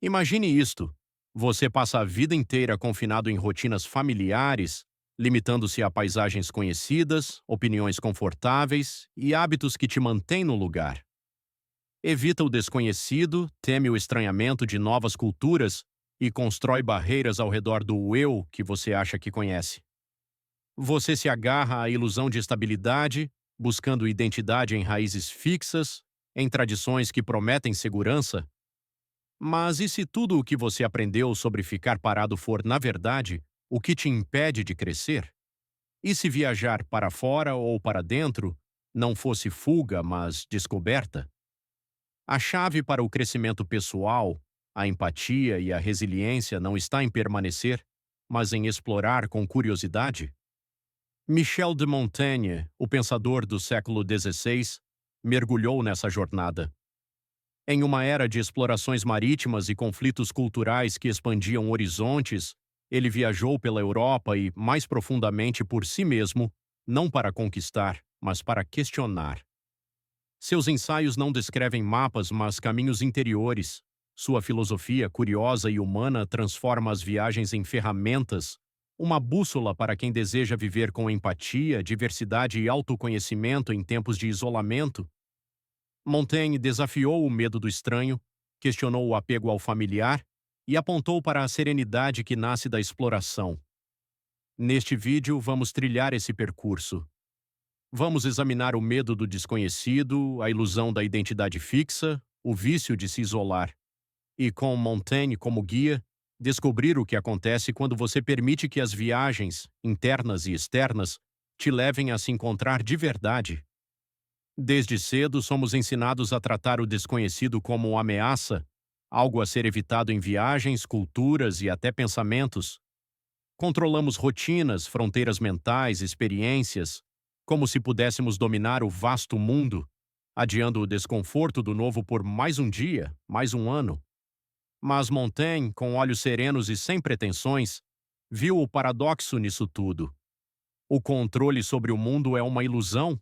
Imagine isto: você passa a vida inteira confinado em rotinas familiares, limitando-se a paisagens conhecidas, opiniões confortáveis e hábitos que te mantêm no lugar. Evita o desconhecido, teme o estranhamento de novas culturas e constrói barreiras ao redor do eu que você acha que conhece. Você se agarra à ilusão de estabilidade, buscando identidade em raízes fixas, em tradições que prometem segurança. Mas e se tudo o que você aprendeu sobre ficar parado for, na verdade, o que te impede de crescer? E se viajar para fora ou para dentro não fosse fuga, mas descoberta? A chave para o crescimento pessoal, a empatia e a resiliência não está em permanecer, mas em explorar com curiosidade? Michel de Montaigne, o pensador do século XVI, mergulhou nessa jornada. Em uma era de explorações marítimas e conflitos culturais que expandiam horizontes, ele viajou pela Europa e, mais profundamente por si mesmo, não para conquistar, mas para questionar. Seus ensaios não descrevem mapas, mas caminhos interiores. Sua filosofia curiosa e humana transforma as viagens em ferramentas, uma bússola para quem deseja viver com empatia, diversidade e autoconhecimento em tempos de isolamento. Montaigne desafiou o medo do estranho, questionou o apego ao familiar e apontou para a serenidade que nasce da exploração. Neste vídeo, vamos trilhar esse percurso. Vamos examinar o medo do desconhecido, a ilusão da identidade fixa, o vício de se isolar. E, com Montaigne como guia, descobrir o que acontece quando você permite que as viagens, internas e externas, te levem a se encontrar de verdade. Desde cedo, somos ensinados a tratar o desconhecido como uma ameaça, algo a ser evitado em viagens, culturas e até pensamentos. Controlamos rotinas, fronteiras mentais, experiências, como se pudéssemos dominar o vasto mundo, adiando o desconforto do novo por mais um dia, mais um ano. Mas Montaigne, com olhos serenos e sem pretensões, viu o paradoxo nisso tudo. O controle sobre o mundo é uma ilusão.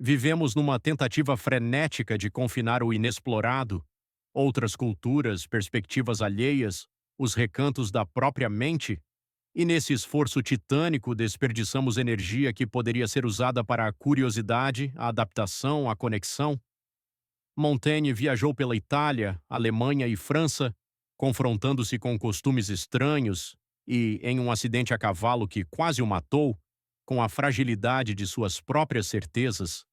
Vivemos numa tentativa frenética de confinar o inexplorado, outras culturas, perspectivas alheias, os recantos da própria mente, e nesse esforço titânico desperdiçamos energia que poderia ser usada para a curiosidade, a adaptação, a conexão. Montaigne viajou pela Itália, Alemanha e França, confrontando-se com costumes estranhos e, em um acidente a cavalo que quase o matou, com a fragilidade de suas próprias certezas.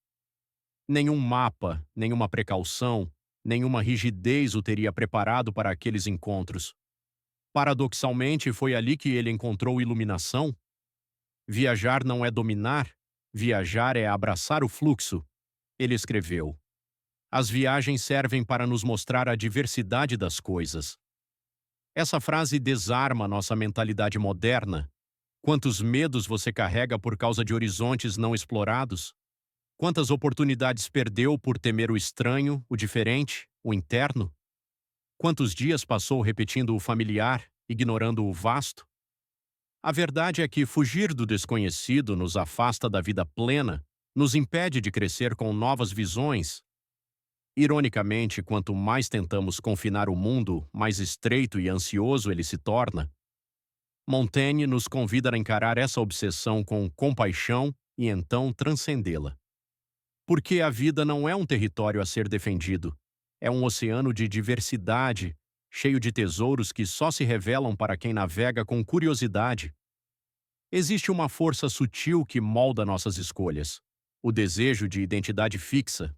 Nenhum mapa, nenhuma precaução, nenhuma rigidez o teria preparado para aqueles encontros. Paradoxalmente, foi ali que ele encontrou iluminação. Viajar não é dominar, viajar é abraçar o fluxo, ele escreveu. As viagens servem para nos mostrar a diversidade das coisas. Essa frase desarma nossa mentalidade moderna. Quantos medos você carrega por causa de horizontes não explorados? Quantas oportunidades perdeu por temer o estranho, o diferente, o interno? Quantos dias passou repetindo o familiar, ignorando o vasto? A verdade é que fugir do desconhecido nos afasta da vida plena, nos impede de crescer com novas visões. Ironicamente, quanto mais tentamos confinar o mundo, mais estreito e ansioso ele se torna. Montaigne nos convida a encarar essa obsessão com compaixão e então transcendê-la. Porque a vida não é um território a ser defendido, é um oceano de diversidade, cheio de tesouros que só se revelam para quem navega com curiosidade. Existe uma força sutil que molda nossas escolhas, o desejo de identidade fixa.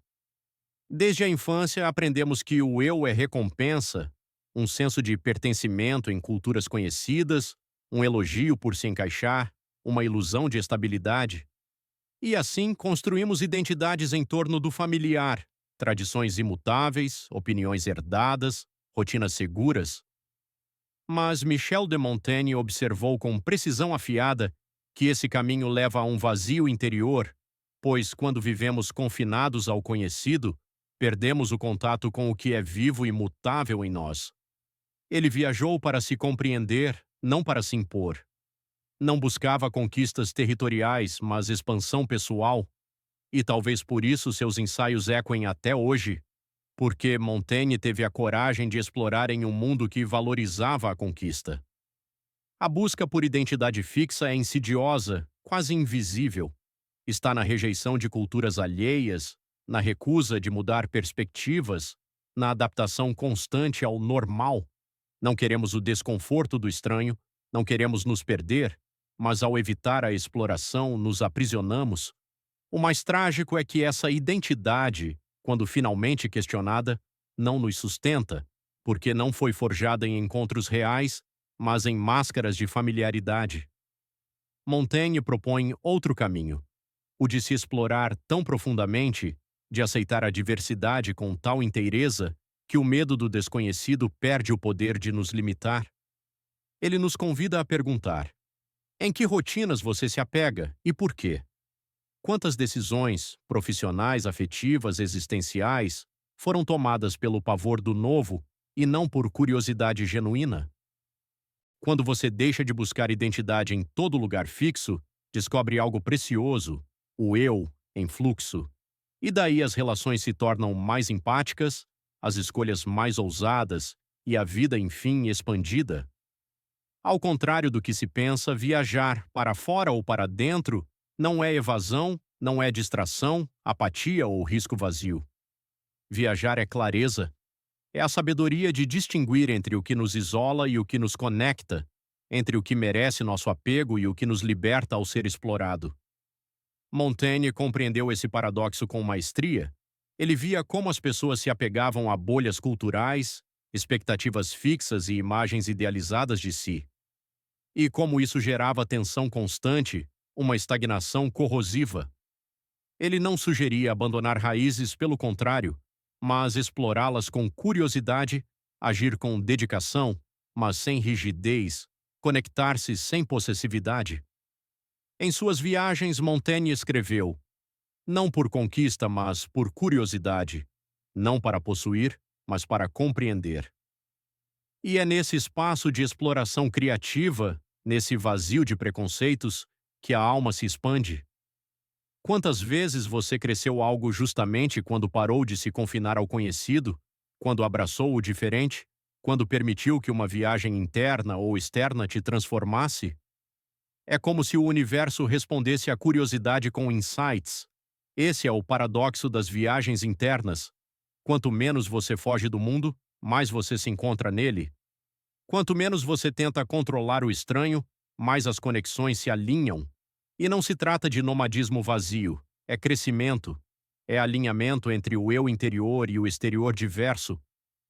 Desde a infância, aprendemos que o eu é recompensa, um senso de pertencimento em culturas conhecidas, um elogio por se encaixar, uma ilusão de estabilidade. E assim construímos identidades em torno do familiar, tradições imutáveis, opiniões herdadas, rotinas seguras. Mas Michel de Montaigne observou com precisão afiada que esse caminho leva a um vazio interior, pois quando vivemos confinados ao conhecido, perdemos o contato com o que é vivo e mutável em nós. Ele viajou para se compreender, não para se impor. Não buscava conquistas territoriais, mas expansão pessoal, e talvez por isso seus ensaios ecoem até hoje, porque Montaigne teve a coragem de explorar em um mundo que valorizava a conquista. A busca por identidade fixa é insidiosa, quase invisível. Está na rejeição de culturas alheias, na recusa de mudar perspectivas, na adaptação constante ao normal. Não queremos o desconforto do estranho, não queremos nos perder, mas ao evitar a exploração, nos aprisionamos. O mais trágico é que essa identidade, quando finalmente questionada, não nos sustenta, porque não foi forjada em encontros reais, mas em máscaras de familiaridade. Montaigne propõe outro caminho, o de se explorar tão profundamente, de aceitar a diversidade com tal inteireza, que o medo do desconhecido perde o poder de nos limitar. Ele nos convida a perguntar: em que rotinas você se apega e por quê? Quantas decisões, profissionais, afetivas, existenciais, foram tomadas pelo pavor do novo e não por curiosidade genuína? Quando você deixa de buscar identidade em todo lugar fixo, descobre algo precioso, o eu em fluxo. E daí as relações se tornam mais empáticas, as escolhas mais ousadas e a vida, enfim, expandida. Ao contrário do que se pensa, viajar para fora ou para dentro não é evasão, não é distração, apatia ou risco vazio. Viajar é clareza, é a sabedoria de distinguir entre o que nos isola e o que nos conecta, entre o que merece nosso apego e o que nos liberta ao ser explorado. Montaigne compreendeu esse paradoxo com maestria. Ele via como as pessoas se apegavam a bolhas culturais, expectativas fixas e imagens idealizadas de si. E como isso gerava tensão constante, uma estagnação corrosiva. Ele não sugeria abandonar raízes, pelo contrário, mas explorá-las com curiosidade, agir com dedicação, mas sem rigidez, conectar-se sem possessividade. Em suas viagens, Montaigne escreveu: não por conquista, mas por curiosidade, não para possuir, mas para compreender. E é nesse espaço de exploração criativa, nesse vazio de preconceitos, que a alma se expande. Quantas vezes você cresceu algo justamente quando parou de se confinar ao conhecido, quando abraçou o diferente, quando permitiu que uma viagem interna ou externa te transformasse? É como se o universo respondesse à curiosidade com insights. Esse é o paradoxo das viagens internas. Quanto menos você foge do mundo, mais você se encontra nele. Quanto menos você tenta controlar o estranho, mais as conexões se alinham. E não se trata de nomadismo vazio, é crescimento, é alinhamento entre o eu interior e o exterior diverso.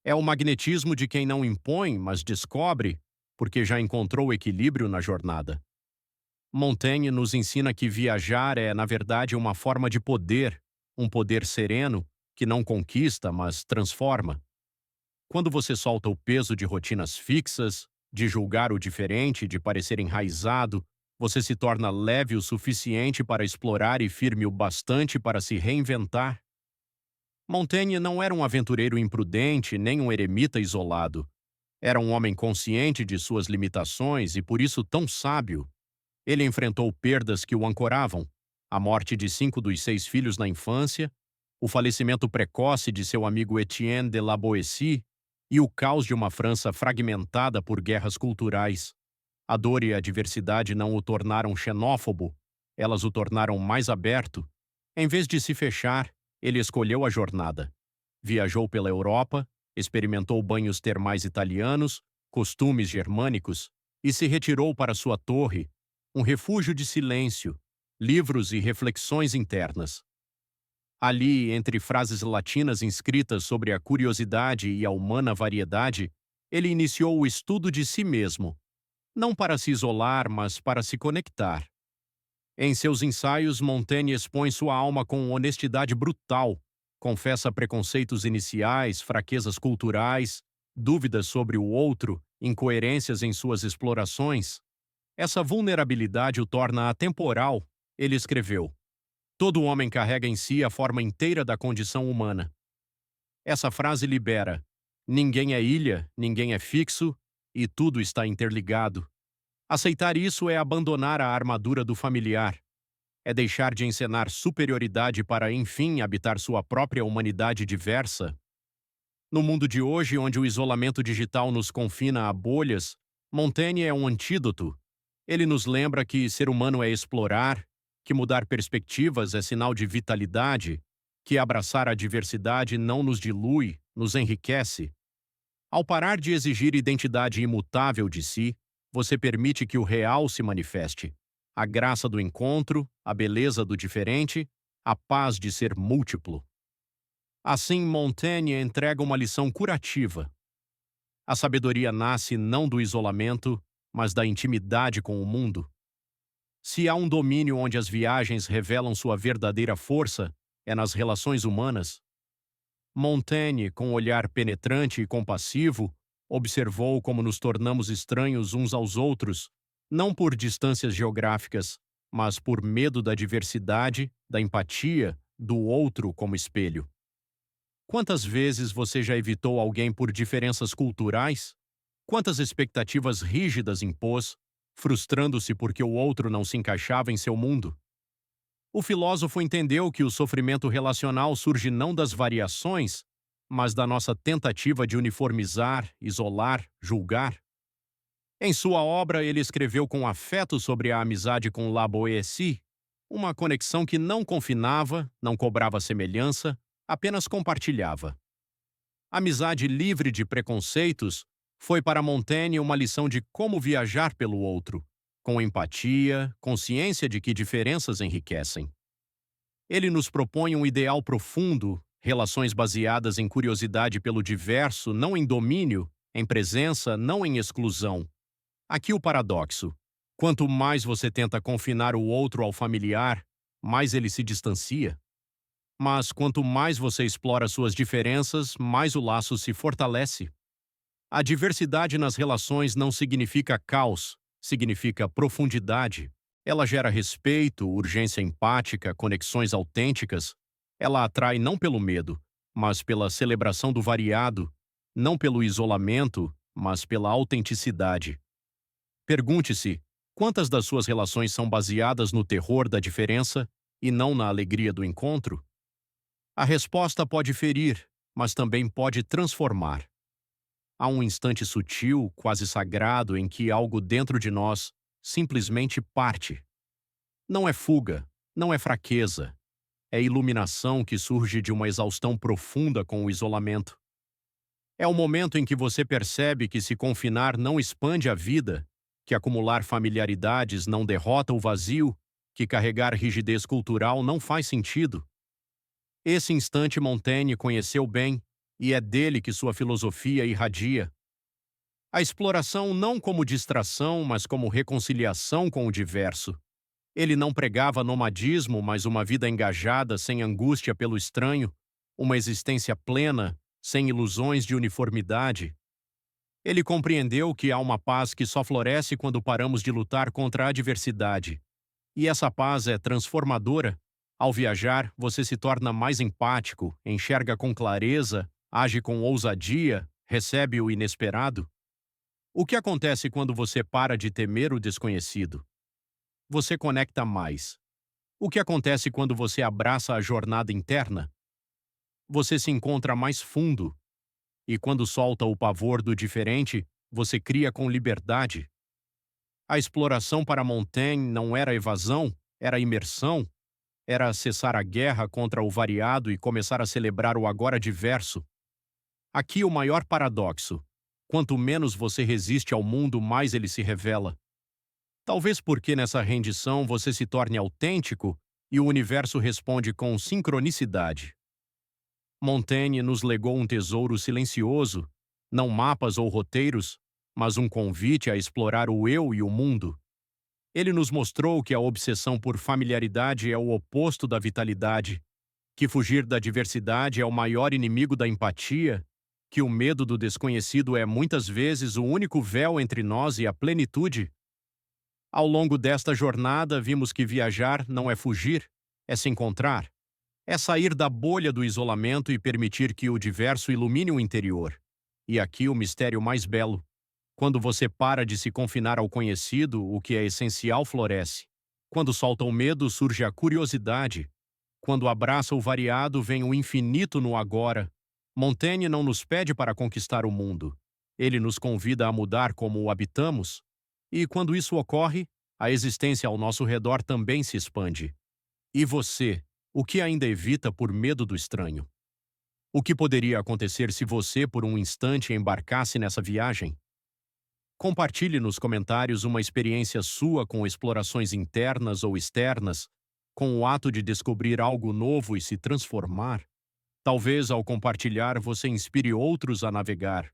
É o magnetismo de quem não impõe, mas descobre, porque já encontrou equilíbrio na jornada. Montaigne nos ensina que viajar é, na verdade, uma forma de poder, um poder sereno, que não conquista, mas transforma. Quando você solta o peso de rotinas fixas, de julgar o diferente, de parecer enraizado, você se torna leve o suficiente para explorar e firme o bastante para se reinventar. Montaigne não era um aventureiro imprudente, nem um eremita isolado. Era um homem consciente de suas limitações e por isso tão sábio. Ele enfrentou perdas que o ancoravam, a morte de 5 dos 6 filhos na infância, o falecimento precoce de seu amigo Etienne de la Boétie e o caos de uma França fragmentada por guerras culturais. A dor e a diversidade não o tornaram xenófobo, elas o tornaram mais aberto. Em vez de se fechar, ele escolheu a jornada. Viajou pela Europa, experimentou banhos termais italianos, costumes germânicos, e se retirou para sua torre, um refúgio de silêncio, livros e reflexões internas. Ali, entre frases latinas inscritas sobre a curiosidade e a humana variedade, ele iniciou o estudo de si mesmo, não para se isolar, mas para se conectar. Em seus ensaios, Montaigne expõe sua alma com honestidade brutal, confessa preconceitos iniciais, fraquezas culturais, dúvidas sobre o outro, incoerências em suas explorações. Essa vulnerabilidade o torna atemporal. Ele escreveu: todo homem carrega em si a forma inteira da condição humana. Essa frase libera: ninguém é ilha, ninguém é fixo, e tudo está interligado. Aceitar isso é abandonar a armadura do familiar. É deixar de encenar superioridade para, enfim, habitar sua própria humanidade diversa. No mundo de hoje, onde o isolamento digital nos confina a bolhas, Montaigne é um antídoto. Ele nos lembra que ser humano é explorar, que mudar perspectivas é sinal de vitalidade, que abraçar a diversidade não nos dilui, nos enriquece. Ao parar de exigir identidade imutável de si, você permite que o real se manifeste. A graça do encontro, a beleza do diferente, a paz de ser múltiplo. Assim, Montaigne entrega uma lição curativa. A sabedoria nasce não do isolamento, mas da intimidade com o mundo. Se há um domínio onde as viagens revelam sua verdadeira força, é nas relações humanas. Montaigne, com um olhar penetrante e compassivo, observou como nos tornamos estranhos uns aos outros, não por distâncias geográficas, mas por medo da diversidade, da empatia, do outro como espelho. Quantas vezes você já evitou alguém por diferenças culturais? Quantas expectativas rígidas impôs, frustrando-se porque o outro não se encaixava em seu mundo? O filósofo entendeu que o sofrimento relacional surge não das variações, mas da nossa tentativa de uniformizar, isolar, julgar. Em sua obra, ele escreveu com afeto sobre a amizade com La Boétie, uma conexão que não confinava, não cobrava semelhança, apenas compartilhava. Amizade livre de preconceitos foi para Montaigne uma lição de como viajar pelo outro, com empatia, consciência de que diferenças enriquecem. Ele nos propõe um ideal profundo, relações baseadas em curiosidade pelo diverso, não em domínio, em presença, não em exclusão. Aqui o paradoxo. Quanto mais você tenta confinar o outro ao familiar, mais ele se distancia. Mas quanto mais você explora suas diferenças, mais o laço se fortalece. A diversidade nas relações não significa caos, significa profundidade. Ela gera respeito, urgência empática, conexões autênticas. Ela atrai não pelo medo, mas pela celebração do variado, não pelo isolamento, mas pela autenticidade. Pergunte-se, quantas das suas relações são baseadas no terror da diferença e não na alegria do encontro? A resposta pode ferir, mas também pode transformar. Há um instante sutil, quase sagrado, em que algo dentro de nós simplesmente parte. Não é fuga, não é fraqueza. É iluminação que surge de uma exaustão profunda com o isolamento. É o momento em que você percebe que se confinar não expande a vida, que acumular familiaridades não derrota o vazio, que carregar rigidez cultural não faz sentido. Esse instante Montaigne conheceu bem, e é dele que sua filosofia irradia. A exploração não como distração, mas como reconciliação com o diverso. Ele não pregava nomadismo, mas uma vida engajada sem angústia pelo estranho, uma existência plena, sem ilusões de uniformidade. Ele compreendeu que há uma paz que só floresce quando paramos de lutar contra a adversidade. E essa paz é transformadora. Ao viajar, você se torna mais empático, enxerga com clareza, age com ousadia, recebe o inesperado. O que acontece quando você para de temer o desconhecido? Você conecta mais. O que acontece quando você abraça a jornada interna? Você se encontra mais fundo. E quando solta o pavor do diferente, você cria com liberdade. A exploração para Montaigne não era evasão, era imersão. Era cessar a guerra contra o variado e começar a celebrar o agora diverso. Aqui o maior paradoxo. Quanto menos você resiste ao mundo, mais ele se revela. Talvez porque nessa rendição você se torne autêntico e o universo responde com sincronicidade. Montaigne nos legou um tesouro silencioso, não mapas ou roteiros, mas um convite a explorar o eu e o mundo. Ele nos mostrou que a obsessão por familiaridade é o oposto da vitalidade, que fugir da diversidade é o maior inimigo da empatia, que o medo do desconhecido é muitas vezes o único véu entre nós e a plenitude. Ao longo desta jornada, vimos que viajar não é fugir, é se encontrar. É sair da bolha do isolamento e permitir que o diverso ilumine o interior. E aqui o mistério mais belo. Quando você para de se confinar ao conhecido, o que é essencial floresce. Quando solta o medo, surge a curiosidade. Quando abraça o variado, vem o infinito no agora. Montaigne não nos pede para conquistar o mundo. Ele nos convida a mudar como o habitamos, e quando isso ocorre, a existência ao nosso redor também se expande. E você, o que ainda evita por medo do estranho? O que poderia acontecer se você, por um instante, embarcasse nessa viagem? Compartilhe nos comentários uma experiência sua com explorações internas ou externas, com o ato de descobrir algo novo e se transformar. Talvez ao compartilhar você inspire outros a navegar